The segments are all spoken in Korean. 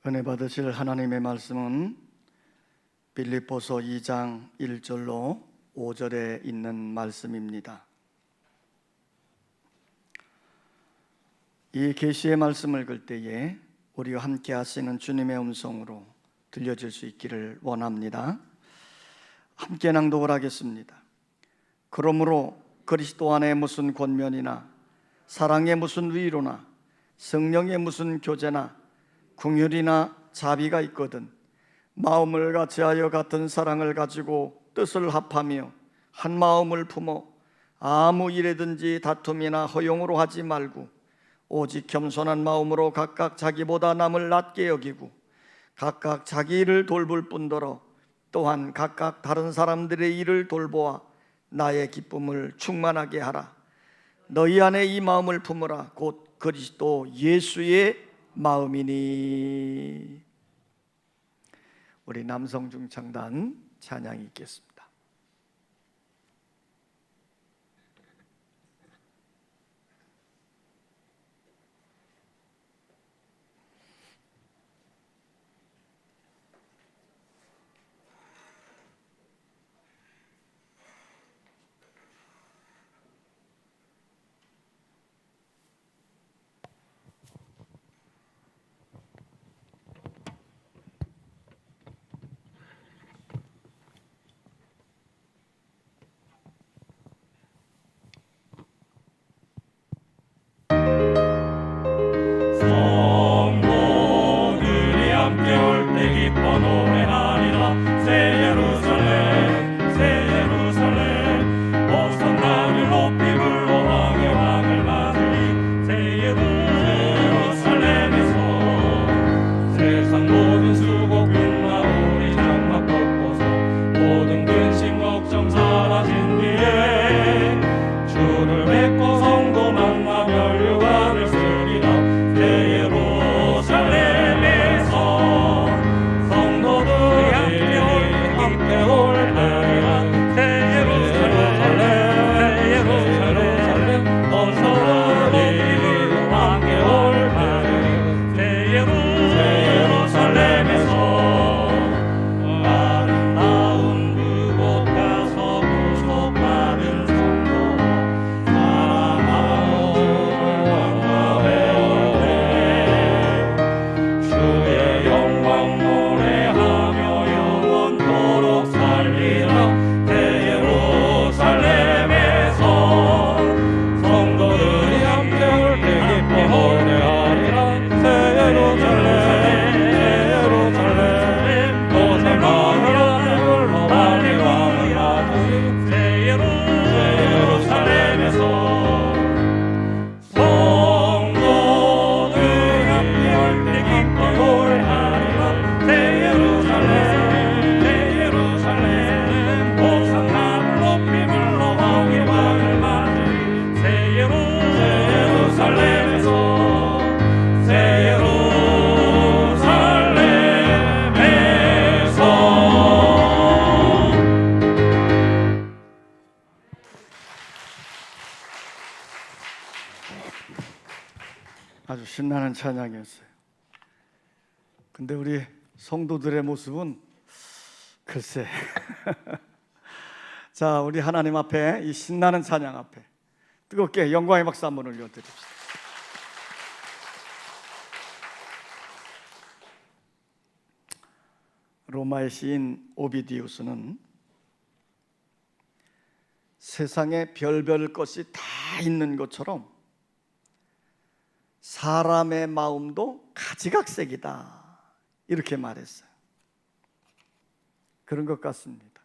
은혜 받으실 하나님의 말씀은 빌립보서 2장 1절로 5절에 있는 말씀입니다. 이 계시의 말씀을 읽을 때에 우리와 함께 하시는 주님의 음성으로 들려질 수 있기를 원합니다. 함께 낭독을 하겠습니다. 그러므로 그리스도 안에 무슨 권면이나 사랑의 무슨 위로나 성령의 무슨 교제나 긍휼이나 자비가 있거든 마음을 같이하여 같은 사랑을 가지고 뜻을 합하며 한 마음을 품어 아무 일에든지 다툼이나 허용으로 하지 말고 오직 겸손한 마음으로 각각 자기보다 남을 낮게 여기고 각각 자기 일을 돌볼 뿐더러 또한 각각 다른 사람들의 일을 돌보아 나의 기쁨을 충만하게 하라. 너희 안에 이 마음을 품으라. 곧 그리스도 예수의 마음이니. 우리 남성중창단 찬양이 있겠습니다. 아주 신나는 찬양이었어요. 근데 우리 성도들의 모습은 글쎄 자, 우리 하나님 앞에 이 신나는 찬양 앞에 뜨겁게 영광의 박수 한번 올려드립시다. 로마의 시인 오비디우스는 세상에 별별 것이 다 있는 것처럼 사람의 마음도 가지각색이다, 이렇게 말했어요. 그런 것 같습니다.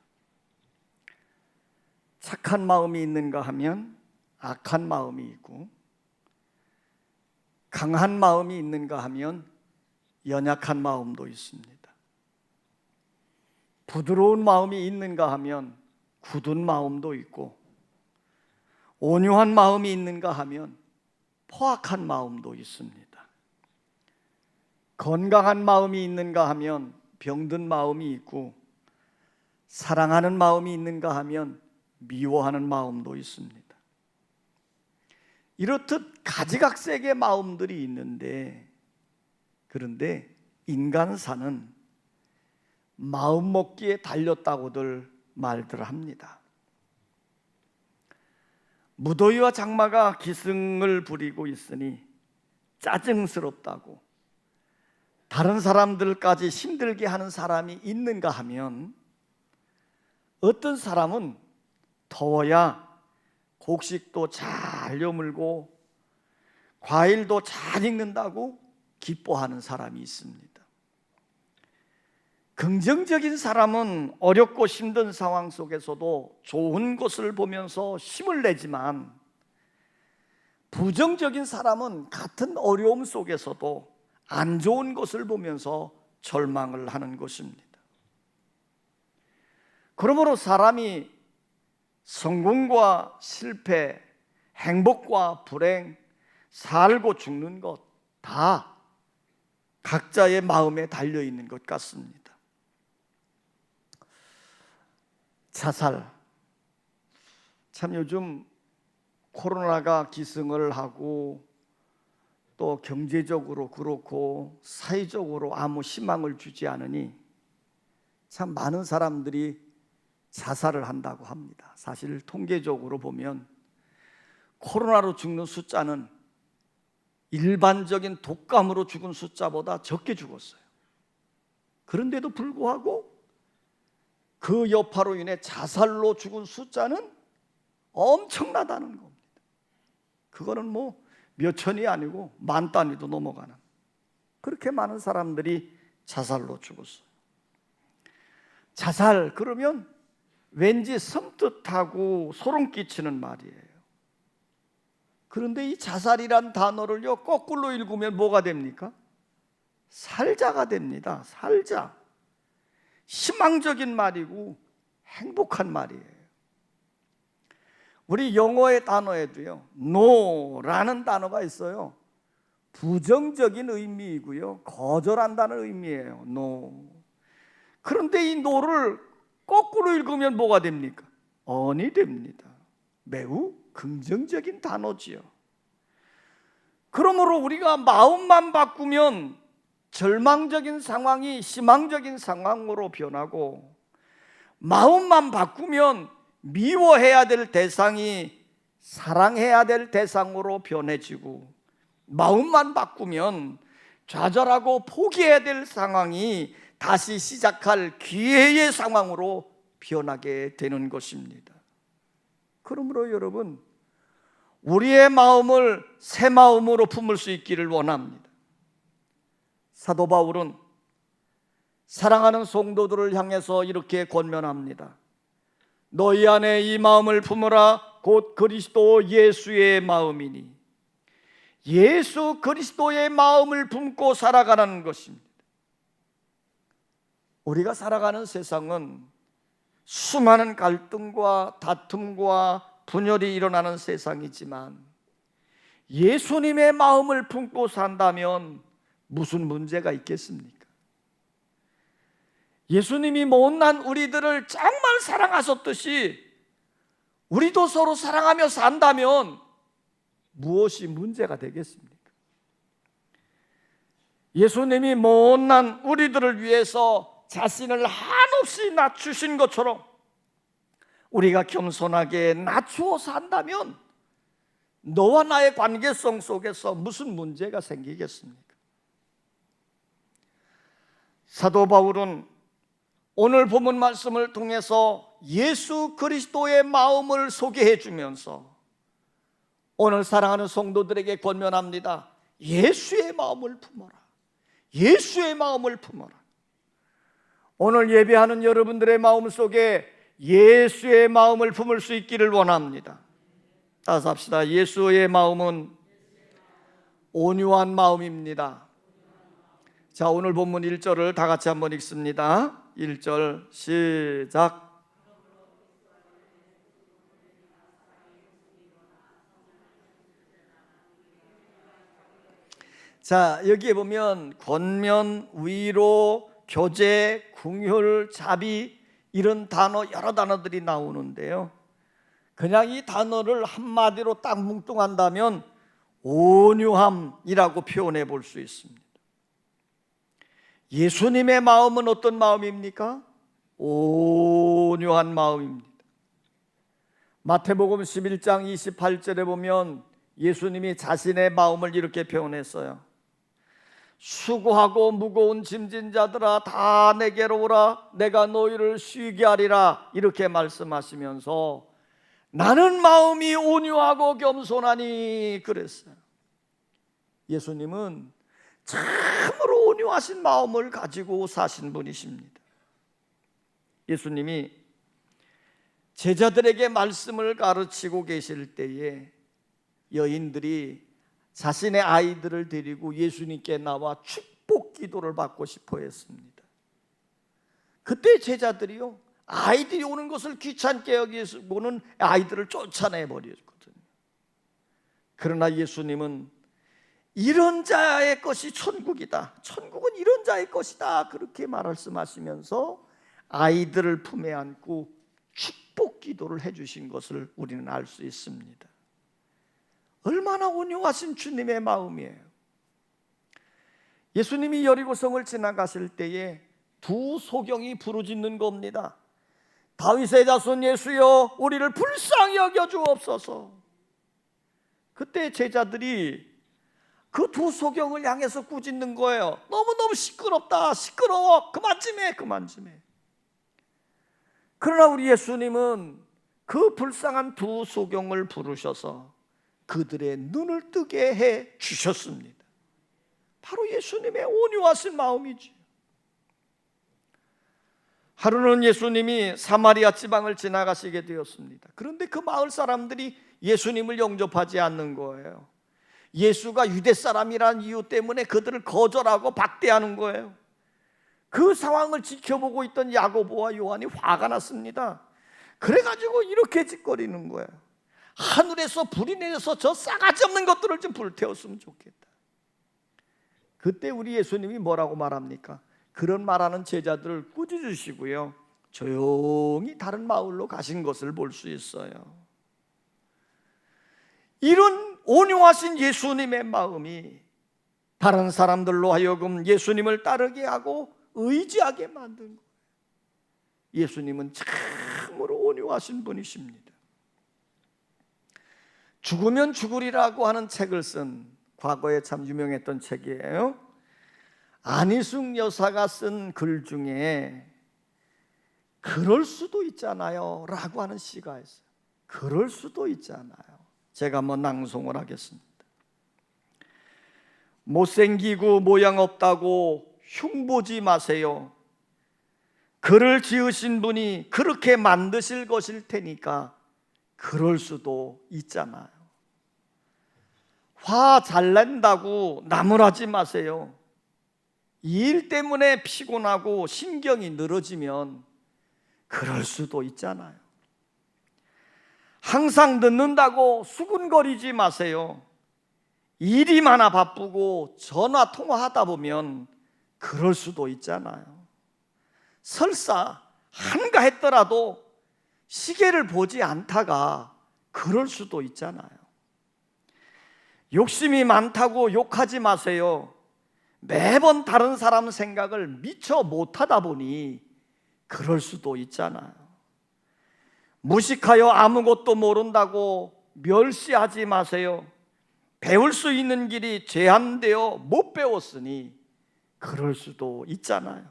착한 마음이 있는가 하면 악한 마음이 있고, 강한 마음이 있는가 하면 연약한 마음도 있습니다. 부드러운 마음이 있는가 하면 굳은 마음도 있고, 온유한 마음이 있는가 하면 포악한 마음도 있습니다. 건강한 마음이 있는가 하면 병든 마음이 있고, 사랑하는 마음이 있는가 하면 미워하는 마음도 있습니다. 이렇듯 가지각색의 마음들이 있는데, 그런데 인간사는 마음먹기에 달렸다고들 말들 합니다. 무더위와 장마가 기승을 부리고 있으니 짜증스럽다고 다른 사람들까지 힘들게 하는 사람이 있는가 하면, 어떤 사람은 더워야 곡식도 잘 여물고 과일도 잘 익는다고 기뻐하는 사람이 있습니다. 긍정적인 사람은 어렵고 힘든 상황 속에서도 좋은 것을 보면서 힘을 내지만, 부정적인 사람은 같은 어려움 속에서도 안 좋은 것을 보면서 절망을 하는 것입니다. 그러므로 사람이 성공과 실패, 행복과 불행, 살고 죽는 것 다 각자의 마음에 달려 있는 것 같습니다. 자살, 참 요즘 코로나가 기승을 하고 또 경제적으로 그렇고 사회적으로 아무 희망을 주지 않으니 참 많은 사람들이 자살을 한다고 합니다. 사실 통계적으로 보면 코로나로 죽는 숫자는 일반적인 독감으로 죽은 숫자보다 적게 죽었어요. 그런데도 불구하고 그 여파로 인해 자살로 죽은 숫자는 엄청나다는 겁니다. 그거는 뭐 몇 천이 아니고 만 단위도 넘어가는, 그렇게 많은 사람들이 자살로 죽었어요. 자살 그러면 왠지 섬뜩하고 소름 끼치는 말이에요. 그런데 이 자살이란 단어를요 거꾸로 읽으면 뭐가 됩니까? 살자가 됩니다. 살자. 희망적인 말이고 행복한 말이에요. 우리 영어의 단어에도요 no라는 단어가 있어요. 부정적인 의미이고요 거절한다는 의미예요. no. 그런데 이 no를 거꾸로 읽으면 뭐가 됩니까? on이 됩니다. 매우 긍정적인 단어지요. 그러므로 우리가 마음만 바꾸면 절망적인 상황이 희망적인 상황으로 변하고, 마음만 바꾸면 미워해야 될 대상이 사랑해야 될 대상으로 변해지고, 마음만 바꾸면 좌절하고 포기해야 될 상황이 다시 시작할 기회의 상황으로 변하게 되는 것입니다. 그러므로 여러분, 우리의 마음을 새 마음으로 품을 수 있기를 원합니다. 사도 바울은 사랑하는 성도들을 향해서 이렇게 권면합니다. 너희 안에 이 마음을 품으라. 곧 그리스도 예수의 마음이니. 예수 그리스도의 마음을 품고 살아가는 것입니다. 우리가 살아가는 세상은 수많은 갈등과 다툼과 분열이 일어나는 세상이지만, 예수님의 마음을 품고 산다면 무슨 문제가 있겠습니까? 예수님이 못난 우리들을 정말 사랑하셨듯이 우리도 서로 사랑하며 산다면 무엇이 문제가 되겠습니까? 예수님이 못난 우리들을 위해서 자신을 한없이 낮추신 것처럼 우리가 겸손하게 낮추어 산다면 너와 나의 관계성 속에서 무슨 문제가 생기겠습니까? 사도 바울은 오늘 본문 말씀을 통해서 예수 그리스도의 마음을 소개해 주면서 오늘 사랑하는 성도들에게 권면합니다. 예수의 마음을 품어라. 예수의 마음을 품어라. 오늘 예배하는 여러분들의 마음 속에 예수의 마음을 품을 수 있기를 원합니다. 따라서 합시다. 예수의 마음은 온유한 마음입니다. 자, 오늘 본문 1절을 다 같이 한번 읽습니다. 1절 시작. 자, 여기에 보면 권면, 위로, 교제, 긍휼, 자비, 이런 단어, 여러 단어들이 나오는데요, 그냥 이 단어를 한마디로 딱 뭉뚱한다면 온유함이라고 표현해 볼 수 있습니다. 예수님의 마음은 어떤 마음입니까? 온유한 마음입니다. 마태복음 11장 28절에 보면 예수님이 자신의 마음을 이렇게 표현했어요. 수고하고 무거운 짐진 자들아 다 내게로 오라, 내가 너희를 쉬게 하리라, 이렇게 말씀하시면서 나는 마음이 온유하고 겸손하니 그랬어요. 예수님은 참으로 온유하신 마음을 가지고 사신 분이십니다. 예수님이 제자들에게 말씀을 가르치고 계실 때에 여인들이 자신의 아이들을 데리고 예수님께 나와 축복 기도를 받고 싶어 했습니다. 그때 제자들이요, 아이들이 오는 것을 귀찮게 여기고는 아이들을 쫓아내 버렸거든요. 그러나 예수님은 이런 자의 것이 천국이다, 천국은 이런 자의 것이다, 그렇게 말씀하시면서 아이들을 품에 안고 축복 기도를 해주신 것을 우리는 알 수 있습니다. 얼마나 온유하신 주님의 마음이에요. 예수님이 여리고성을 지나가실 때에 두 소경이 부르짖는 겁니다. 다윗의 자손 예수여, 우리를 불쌍히 여겨 주옵소서. 그때 제자들이 그 두 소경을 향해서 꾸짖는 거예요. 너무너무 시끄럽다, 시끄러워, 그만 좀 해, 그만 좀 해. 그러나 우리 예수님은 그 불쌍한 두 소경을 부르셔서 그들의 눈을 뜨게 해 주셨습니다. 바로 예수님의 온유하신 마음이지. 하루는 예수님이 사마리아 지방을 지나가시게 되었습니다. 그런데 그 마을 사람들이 예수님을 영접하지 않는 거예요. 예수가 유대 사람이라는 이유 때문에 그들을 거절하고 박대하는 거예요. 그 상황을 지켜보고 있던 야고보와 요한이 화가 났습니다. 그래가지고 이렇게 짓거리는 거예요. 하늘에서 불이 내려서 저 싸가지 없는 것들을 좀 불태웠으면 좋겠다. 그때 우리 예수님이 뭐라고 말합니까? 그런 말하는 제자들을 꾸짖으시고요, 조용히 다른 마을로 가신 것을 볼 수 있어요. 이런 온유하신 예수님의 마음이 다른 사람들로 하여금 예수님을 따르게 하고 의지하게 만든 거예요. 예수님은 참으로 온유하신 분이십니다. 죽으면 죽으리라고 하는 책을 쓴, 과거에 참 유명했던 책이에요. 안희숙 여사가 쓴 글 중에 그럴 수도 있잖아요 라고 하는 시가 있어요. 그럴 수도 있잖아요. 제가 한번 낭송을 하겠습니다. 못생기고 모양 없다고 흉보지 마세요. 그를 지으신 분이 그렇게 만드실 것일 테니까 그럴 수도 있잖아요. 화 잘 낸다고 나무라지 마세요. 이 일 때문에 피곤하고 신경이 늘어지면 그럴 수도 있잖아요. 항상 늦는다고 수군거리지 마세요. 일이 많아 바쁘고 전화 통화하다 보면 그럴 수도 있잖아요. 설사 한가했더라도 시계를 보지 않다가 그럴 수도 있잖아요. 욕심이 많다고 욕하지 마세요. 매번 다른 사람 생각을 미처 못하다 보니 그럴 수도 있잖아요. 무식하여 아무것도 모른다고 멸시하지 마세요. 배울 수 있는 길이 제한되어 못 배웠으니 그럴 수도 있잖아요.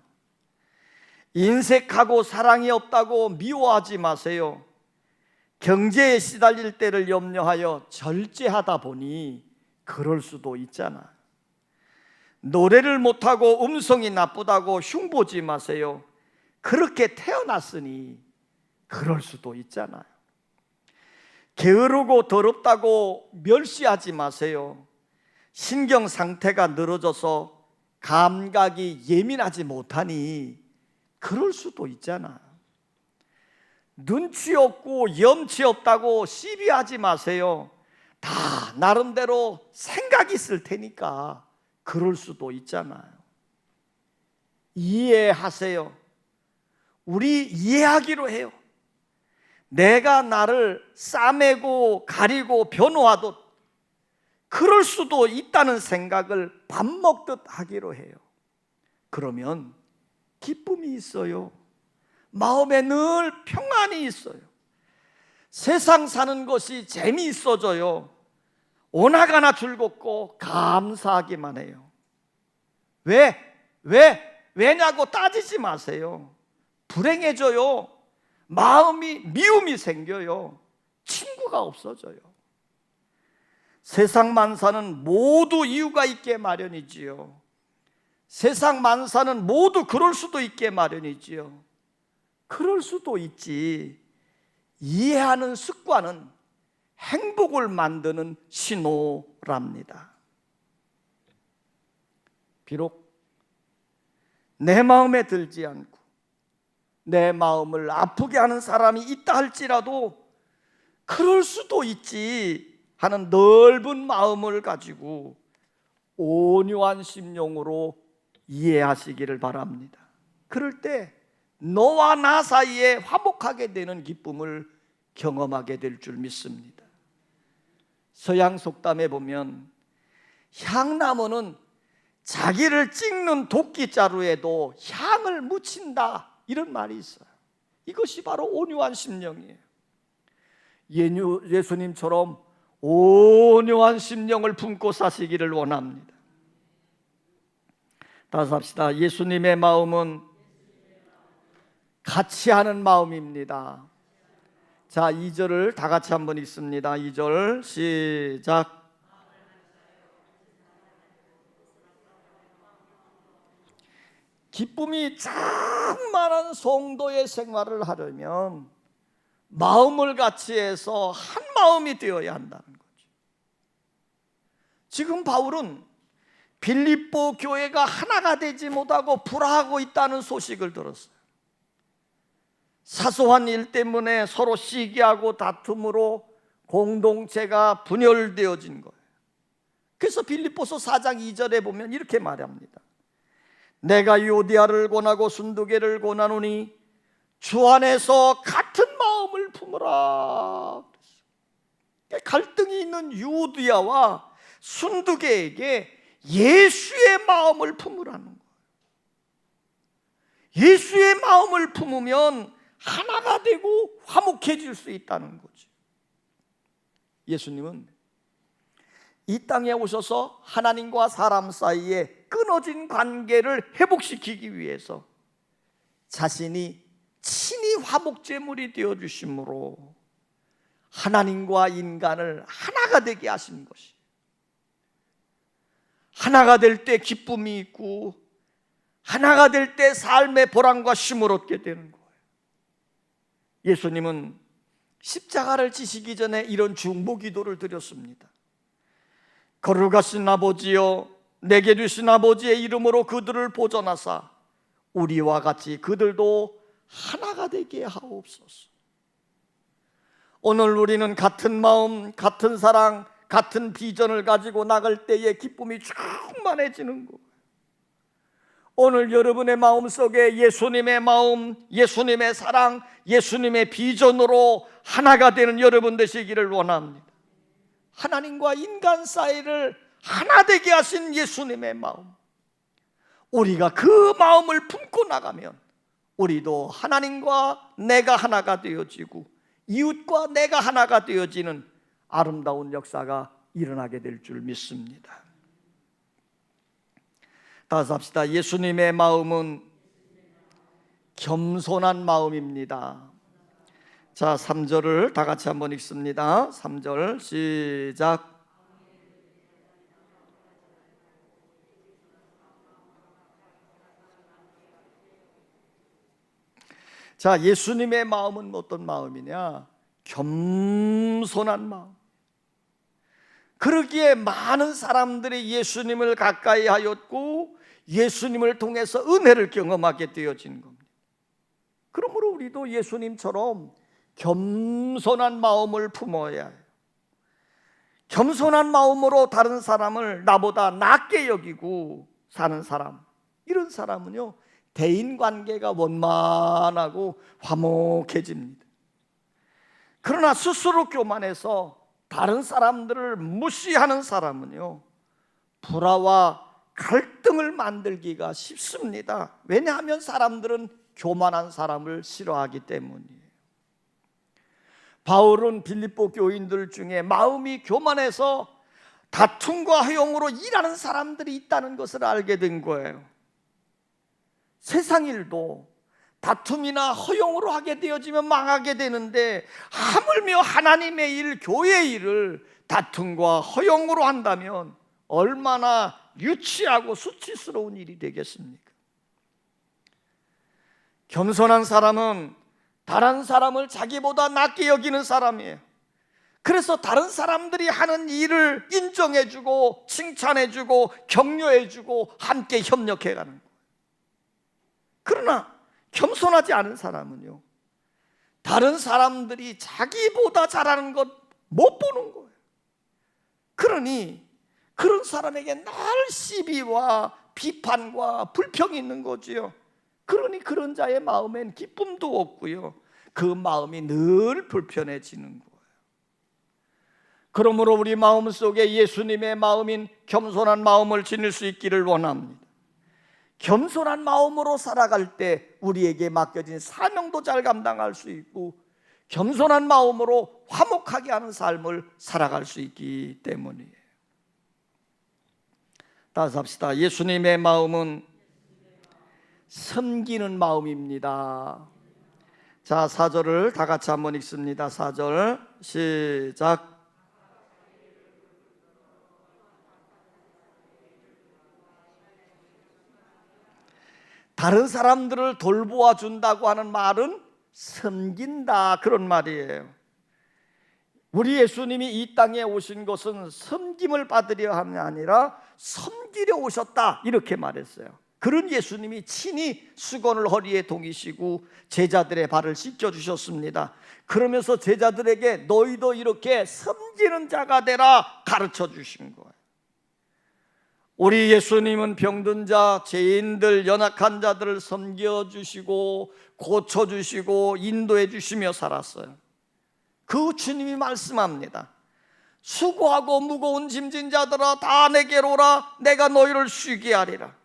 인색하고 사랑이 없다고 미워하지 마세요. 경제에 시달릴 때를 염려하여 절제하다 보니 그럴 수도 있잖아요. 노래를 못하고 음성이 나쁘다고 흉보지 마세요. 그렇게 태어났으니 그럴 수도 있잖아요. 게으르고 더럽다고 멸시하지 마세요. 신경 상태가 늘어져서 감각이 예민하지 못하니 그럴 수도 있잖아요. 눈치 없고 염치 없다고 시비하지 마세요. 다 나름대로 생각이 있을 테니까 그럴 수도 있잖아요. 이해하세요. 우리 이해하기로 해요. 내가 나를 싸매고 가리고 변호하듯 그럴 수도 있다는 생각을 밥 먹듯 하기로 해요. 그러면 기쁨이 있어요. 마음에 늘 평안이 있어요. 세상 사는 것이 재미있어져요. 오나가나 즐겁고 감사하기만 해요. 왜냐고 따지지 마세요. 불행해져요. 마음이 미움이 생겨요. 친구가 없어져요. 세상 만사는 모두 이유가 있게 마련이지요. 세상 만사는 모두 그럴 수도 있게 마련이지요. 그럴 수도 있지. 이해하는 습관은 행복을 만드는 신호랍니다. 비록 내 마음에 들지 않고 내 마음을 아프게 하는 사람이 있다 할지라도 그럴 수도 있지 하는 넓은 마음을 가지고 온유한 심령으로 이해하시기를 바랍니다. 그럴 때 너와 나 사이에 화목하게 되는 기쁨을 경험하게 될 줄 믿습니다. 서양 속담에 보면 향나무는 자기를 찍는 도끼자루에도 향을 묻힌다, 이런 말이 있어요. 이것이 바로 온유한 심령이에요. 예수님처럼 온유한 심령을 품고 사시기를 원합니다. 다시 합시다. 예수님의 마음은 같이 하는 마음입니다. 자, 2절을 다 같이 한번 읽습니다. 2절 시작. 기쁨이 충만한 성도의 생활을 하려면 마음을 같이 해서 한 마음이 되어야 한다는 거죠. 지금 바울은 빌립보 교회가 하나가 되지 못하고 불화하고 있다는 소식을 들었어요. 사소한 일 때문에 서로 시기하고 다툼으로 공동체가 분열되어진 거예요. 그래서 빌립보서 4장 2절에 보면 이렇게 말합니다. 내가 유오디아를 권하고 순두계를 권하노니 주 안에서 같은 마음을 품으라. 갈등이 있는 유오디아와 순두계에게 예수의 마음을 품으라는 거예요. 예수의 마음을 품으면 하나가 되고 화목해질 수 있다는 거죠. 예수님은 이 땅에 오셔서 하나님과 사람 사이에 끊어진 관계를 회복시키기 위해서 자신이 친히 화목제물이 되어주심으로 하나님과 인간을 하나가 되게 하신 것이, 하나가 될 때 기쁨이 있고 하나가 될 때 삶의 보람과 쉼을 얻게 되는 거예요. 예수님은 십자가를 지시기 전에 이런 중보 기도를 드렸습니다. 거룩하신 아버지여, 내게 주신 아버지의 이름으로 그들을 보존하사 우리와 같이 그들도 하나가 되게 하옵소서. 오늘 우리는 같은 마음, 같은 사랑, 같은 비전을 가지고 나갈 때에 기쁨이 충만해지는 거예요. 오늘 여러분의 마음속에 예수님의 마음, 예수님의 사랑, 예수님의 비전으로 하나가 되는 여러분 되시기를 원합니다. 하나님과 인간 사이를 하나 되게 하신 예수님의 마음, 우리가 그 마음을 품고 나가면 우리도 하나님과 내가 하나가 되어지고 이웃과 내가 하나가 되어지는 아름다운 역사가 일어나게 될 줄 믿습니다. 다시 합시다. 예수님의 마음은 겸손한 마음입니다. 자, 3절을 다 같이 한번 읽습니다. 3절 시작. 자, 예수님의 마음은 어떤 마음이냐? 겸손한 마음. 그러기에 많은 사람들이 예수님을 가까이 하였고 예수님을 통해서 은혜를 경험하게 되어진 겁니다. 그러므로 우리도 예수님처럼 겸손한 마음을 품어야 해요. 겸손한 마음으로 다른 사람을 나보다 낮게 여기고 사는 사람, 이런 사람은요 대인관계가 원만하고 화목해집니다. 그러나 스스로 교만해서 다른 사람들을 무시하는 사람은요 불화와 갈등을 만들기가 쉽습니다. 왜냐하면 사람들은 교만한 사람을 싫어하기 때문이에요. 바울은 빌립보 교인들 중에 마음이 교만해서 다툼과 허용으로 일하는 사람들이 있다는 것을 알게 된 거예요. 세상 일도 다툼이나 허용으로 하게 되어지면 망하게 되는데, 하물며 하나님의 일, 교회의 일을 다툼과 허용으로 한다면 얼마나 유치하고 수치스러운 일이 되겠습니까? 겸손한 사람은 다른 사람을 자기보다 낮게 여기는 사람이에요. 그래서 다른 사람들이 하는 일을 인정해주고 칭찬해주고 격려해주고 함께 협력해가는 거예요. 그러나 겸손하지 않은 사람은요, 다른 사람들이 자기보다 잘하는 것 못 보는 거예요. 그러니 그런 사람에게 늘 시비와 비판과 불평이 있는 거지요. 그러니 그런 자의 마음엔 기쁨도 없고요, 그 마음이 늘 불편해지는 거예요. 그러므로 우리 마음 속에 예수님의 마음인 겸손한 마음을 지닐 수 있기를 원합니다. 겸손한 마음으로 살아갈 때 우리에게 맡겨진 사명도 잘 감당할 수 있고, 겸손한 마음으로 화목하게 하는 삶을 살아갈 수 있기 때문이에요. 따라서 합시다. 예수님의 마음은 섬기는 마음입니다. 자, 4절을 다 같이 한번 읽습니다. 4절 시작. 다른 사람들을 돌보아 준다고 하는 말은 섬긴다, 그런 말이에요. 우리 예수님이 이 땅에 오신 것은 섬김을 받으려 함이 아니라 섬기려 오셨다, 이렇게 말했어요. 그런 예수님이 친히 수건을 허리에 동이시고 제자들의 발을 씻겨주셨습니다. 그러면서 제자들에게 너희도 이렇게 섬기는 자가 되라 가르쳐 주신 거예요. 우리 예수님은 병든 자, 죄인들, 연약한 자들을 섬겨주시고 고쳐주시고 인도해 주시며 살았어요. 그 주님이 말씀합니다. 수고하고 무거운 짐진 자들아 다 내게로 오라, 내가 너희를 쉬게 하리라.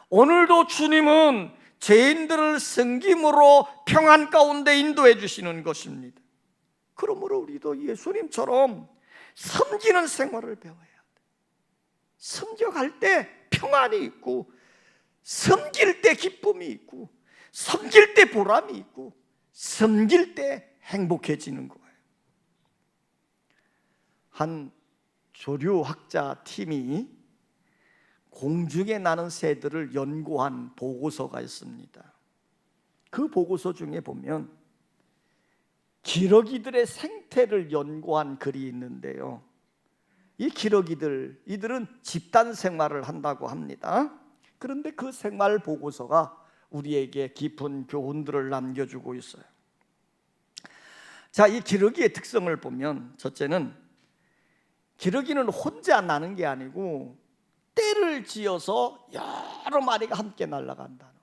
오늘도 주님은 죄인들을 섬김으로 평안 가운데 인도해 주시는 것입니다. 그러므로 우리도 예수님처럼 섬기는 생활을 배워야 돼요. 섬겨갈 때 평안이 있고, 섬길 때 기쁨이 있고, 섬길 때 보람이 있고, 섬길 때 행복해지는 거예요. 한 조류학자 팀이 공중에 나는 새들을 연구한 보고서가 있습니다. 그 보고서 중에 보면 기러기들의 생태를 연구한 글이 있는데요, 이 기러기들, 이들은 집단 생활을 한다고 합니다. 그런데 그 생활 보고서가 우리에게 깊은 교훈들을 남겨주고 있어요. 자, 이 기러기의 특성을 보면, 첫째는 기러기는 혼자 나는 게 아니고 떼를 지어서 여러 마리가 함께 날아간다는 거예요.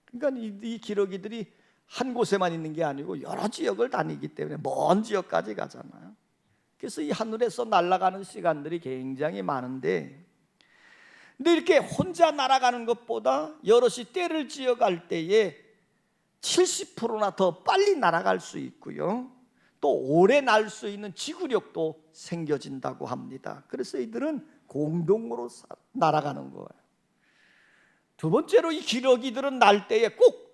그러니까 이 기러기들이 한 곳에만 있는 게 아니고 여러 지역을 다니기 때문에 먼 지역까지 가잖아요. 그래서 이 하늘에서 날아가는 시간들이 굉장히 많은데, 근데 이렇게 혼자 날아가는 것보다 여럿이 떼를 지어갈 때에 70%나 더 빨리 날아갈 수 있고요, 또 오래 날 수 있는 지구력도 생겨진다고 합니다. 그래서 이들은 공동으로 날아가는 거예요. 두 번째로 이 기러기들은 날 때에 꼭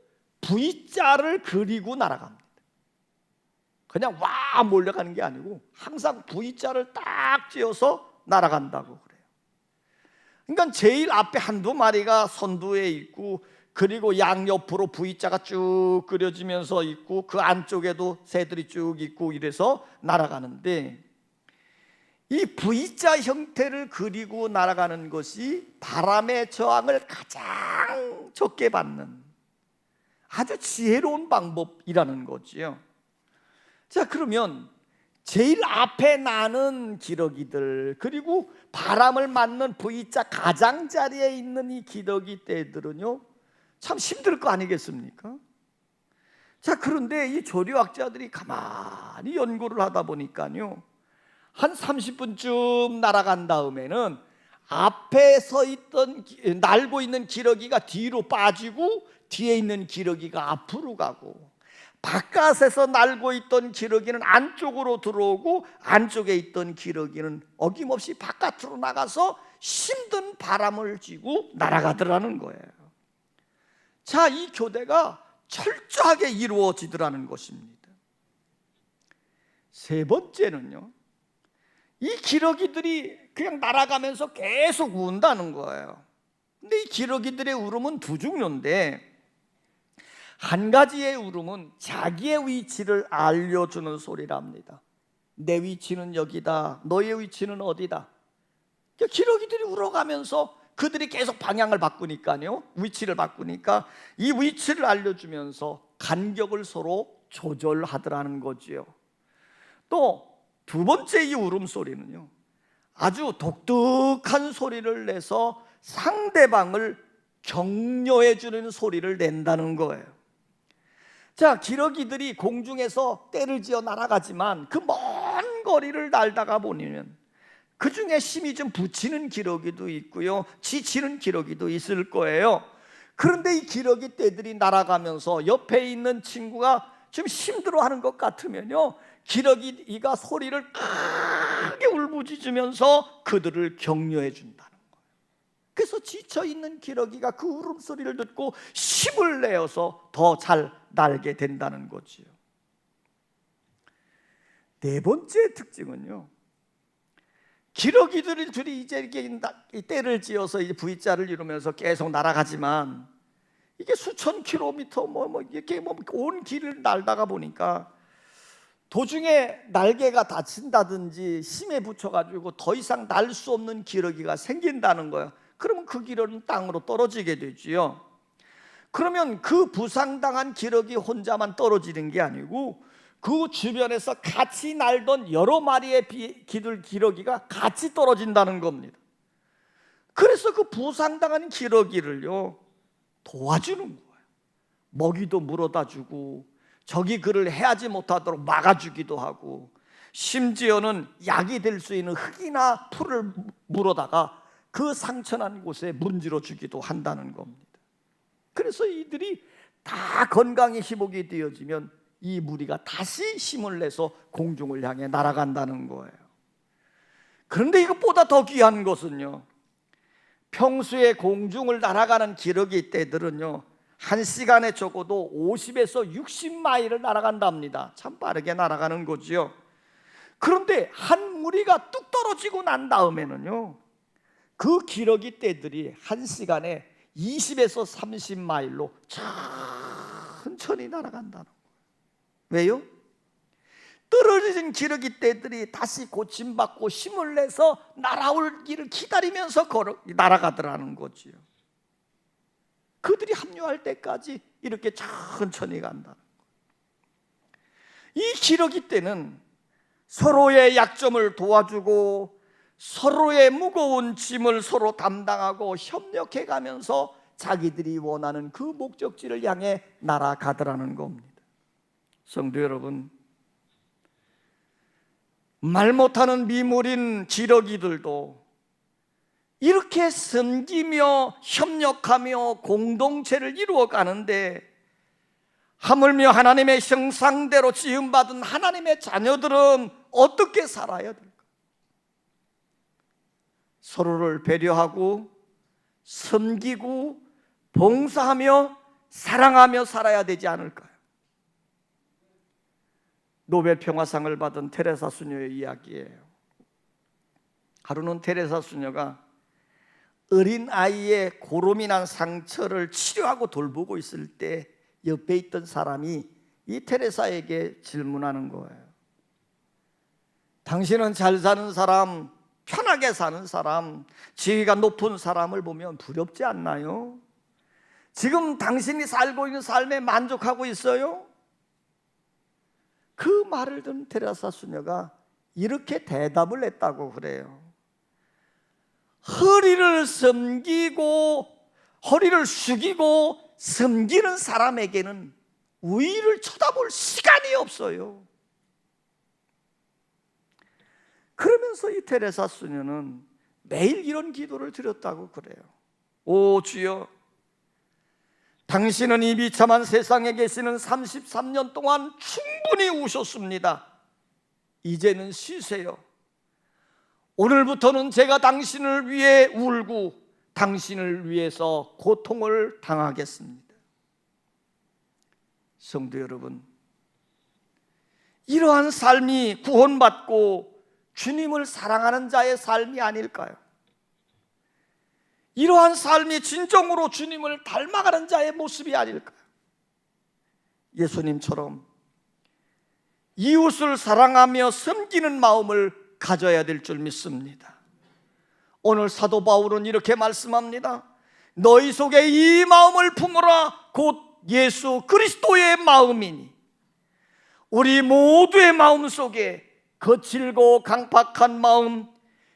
V자를 그리고 날아갑니다. 그냥 와 몰려가는 게 아니고 항상 V자를 딱 지어서 날아간다고 그래요. 그러니까 제일 앞에 한두 마리가 선두에 있고, 그리고 양옆으로 V자가 쭉 그려지면서 있고, 그 안쪽에도 새들이 쭉 있고, 이래서 날아가는데, 이 V자 형태를 그리고 날아가는 것이 바람의 저항을 가장 적게 받는 아주 지혜로운 방법이라는 거지요. 자, 그러면 제일 앞에 나는 기러기들, 그리고 바람을 맞는 V자 가장자리에 있는 이 기러기 떼들은요 참 힘들 거 아니겠습니까? 자, 그런데 이 조류학자들이 가만히 연구를 하다 보니까요, 한 30분쯤 날아간 다음에는 앞에 서 있던 날고 있는 기러기가 뒤로 빠지고 뒤에 있는 기러기가 앞으로 가고, 바깥에서 날고 있던 기러기는 안쪽으로 들어오고 안쪽에 있던 기러기는 어김없이 바깥으로 나가서 힘든 바람을 쥐고 날아가더라는 거예요. 자, 이 교대가 철저하게 이루어지더라는 것입니다. 세 번째는요, 이 기러기들이 그냥 날아가면서 계속 운다는 거예요. 근데 이 기러기들의 울음은 두 종류인데, 한 가지의 울음은 자기의 위치를 알려주는 소리랍니다. 내 위치는 여기다, 너의 위치는 어디다. 기러기들이 울어가면서 그들이 계속 방향을 바꾸니까요, 위치를 바꾸니까 이 위치를 알려주면서 간격을 서로 조절하더라는 거지요. 또 두 번째 이 울음소리는요, 아주 독특한 소리를 내서 상대방을 격려해 주는 소리를 낸다는 거예요. 자, 기러기들이 공중에서 떼를 지어 날아가지만 그 먼 거리를 날다가 보면 그 중에 힘이 좀 붙이는 기러기도 있고요, 지치는 기러기도 있을 거예요. 그런데 이 기러기 떼들이 날아가면서 옆에 있는 친구가 좀 힘들어하는 것 같으면요, 기러기가 소리를 크게 울부짖으면서 그들을 격려해 준다는 거예요. 그래서 지쳐있는 기러기가 그 울음소리를 듣고 힘을 내어서 더 잘 날게 된다는 거지요. 네 번째 특징은요, 기러기들이 둘이 이제 이렇게 떼를 지어서 이제 V자를 이루면서 계속 날아가지만 이게 수천 킬로미터 이렇게 온 길을 날다가 보니까 도중에 날개가 다친다든지 힘에 붙여가지고 더 이상 날 수 없는 기러기가 생긴다는 거예요. 그러면 그 기러기는 땅으로 떨어지게 되지요. 그러면 그 부상당한 기러기 혼자만 떨어지는 게 아니고 그 주변에서 같이 날던 여러 마리의 기러기가 같이 떨어진다는 겁니다. 그래서 그 부상당한 기러기를요, 도와주는 거예요. 먹이도 물어다 주고, 적이 그를 해하지 못하도록 막아주기도 하고, 심지어는 약이 될 수 있는 흙이나 풀을 물어다가 그 상처난 곳에 문지러 주기도 한다는 겁니다. 그래서 이들이 다 건강히 회복이 되어지면 이 무리가 다시 힘을 내서 공중을 향해 날아간다는 거예요. 그런데 이것보다 더 귀한 것은요, 평소에 공중을 날아가는 기러기 떼들은요, 1시간에 적어도 50에서 60마일을 날아간답니다. 참 빠르게 날아가는 거지요. 그런데 한 무리가 뚝 떨어지고 난 다음에는요, 그 기러기 떼들이 1시간에 20에서 30마일로 천천히 날아간다는 거예요. 왜요? 떨어진 기러기 떼들이 다시 고침받고 힘을 내서 날아오기를 기다리면서 날아가더라는 거지요. 그들이 합류할 때까지 이렇게 천천히 간다는 거예요. 이 기러기 떼는 서로의 약점을 도와주고 서로의 무거운 짐을 서로 담당하고 협력해 가면서 자기들이 원하는 그 목적지를 향해 날아가더라는 겁니다. 성도 여러분, 말 못하는 미물인 기러기들도 이렇게 섬기며 협력하며 공동체를 이루어 가는데, 하물며 하나님의 형상대로 지음받은 하나님의 자녀들은 어떻게 살아야 될까? 서로를 배려하고 섬기고 봉사하며 사랑하며 살아야 되지 않을까요? 노벨 평화상을 받은 테레사 수녀의 이야기예요. 하루는 테레사 수녀가 어린 아이의 고름이 난 상처를 치료하고 돌보고 있을 때 옆에 있던 사람이 이 테레사에게 질문하는 거예요. 당신은 잘 사는 사람, 편하게 사는 사람, 지위가 높은 사람을 보면 두렵지 않나요? 지금 당신이 살고 있는 삶에 만족하고 있어요? 그 말을 듣는 테레사 수녀가 이렇게 대답을 했다고 그래요. 허리를 숙이고 섬기는 사람에게는 위를 쳐다볼 시간이 없어요. 그러면서 이 테레사 수녀는 매일 이런 기도를 드렸다고 그래요. 오 주여, 당신은 이 비참한 세상에 계시는 33년 동안 충분히 우셨습니다. 이제는 쉬세요. 오늘부터는 제가 당신을 위해 울고 당신을 위해서 고통을 당하겠습니다. 성도 여러분, 이러한 삶이 구원받고 주님을 사랑하는 자의 삶이 아닐까요? 이러한 삶이 진정으로 주님을 닮아가는 자의 모습이 아닐까요? 예수님처럼 이웃을 사랑하며 섬기는 마음을 가져야 될 줄 믿습니다. 오늘 사도 바울은 이렇게 말씀합니다. 너희 속에 이 마음을 품으라. 곧 예수 그리스도의 마음이니. 우리 모두의 마음 속에 거칠고 강팍한 마음,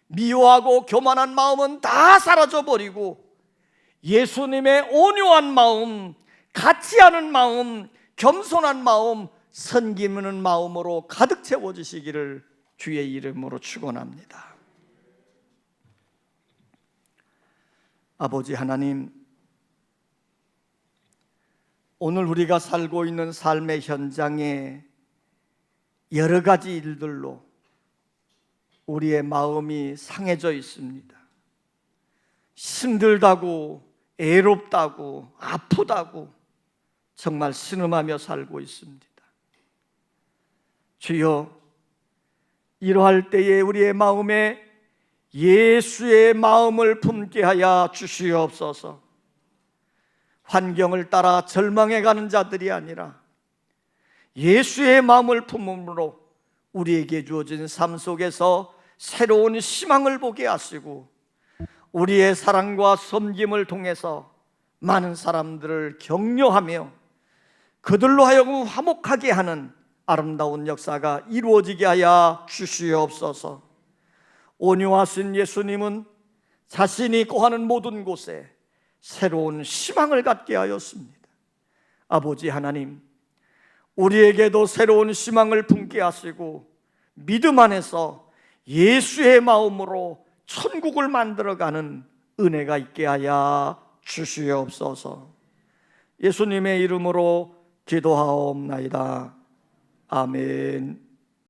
미워하고 교만한 마음은 다 사라져버리고 예수님의 온유한 마음, 같이 하는 마음, 겸손한 마음, 섬기는 마음으로 가득 채워주시기를 주의 이름으로 축원합니다. 아버지 하나님, 오늘 우리가 살고 있는 삶의 현장에 여러 가지 일들로 우리의 마음이 상해져 있습니다. 힘들다고, 애롭다고, 아프다고 정말 신음하며 살고 있습니다. 주여, 이러할 때에 우리의 마음에 예수의 마음을 품게 하여 주시옵소서. 환경을 따라 절망해가는 자들이 아니라 예수의 마음을 품음으로 우리에게 주어진 삶 속에서 새로운 희망을 보게 하시고 우리의 사랑과 섬김을 통해서 많은 사람들을 격려하며 그들로 하여금 화목하게 하는 아름다운 역사가 이루어지게 하여 주시옵소서. 온유하신 예수님은 자신이 거하는 모든 곳에 새로운 희망을 갖게 하였습니다. 아버지 하나님, 우리에게도 새로운 희망을 품게 하시고 믿음 안에서 예수의 마음으로 천국을 만들어가는 은혜가 있게 하여 주시옵소서. 예수님의 이름으로 기도하옵나이다. 아멘.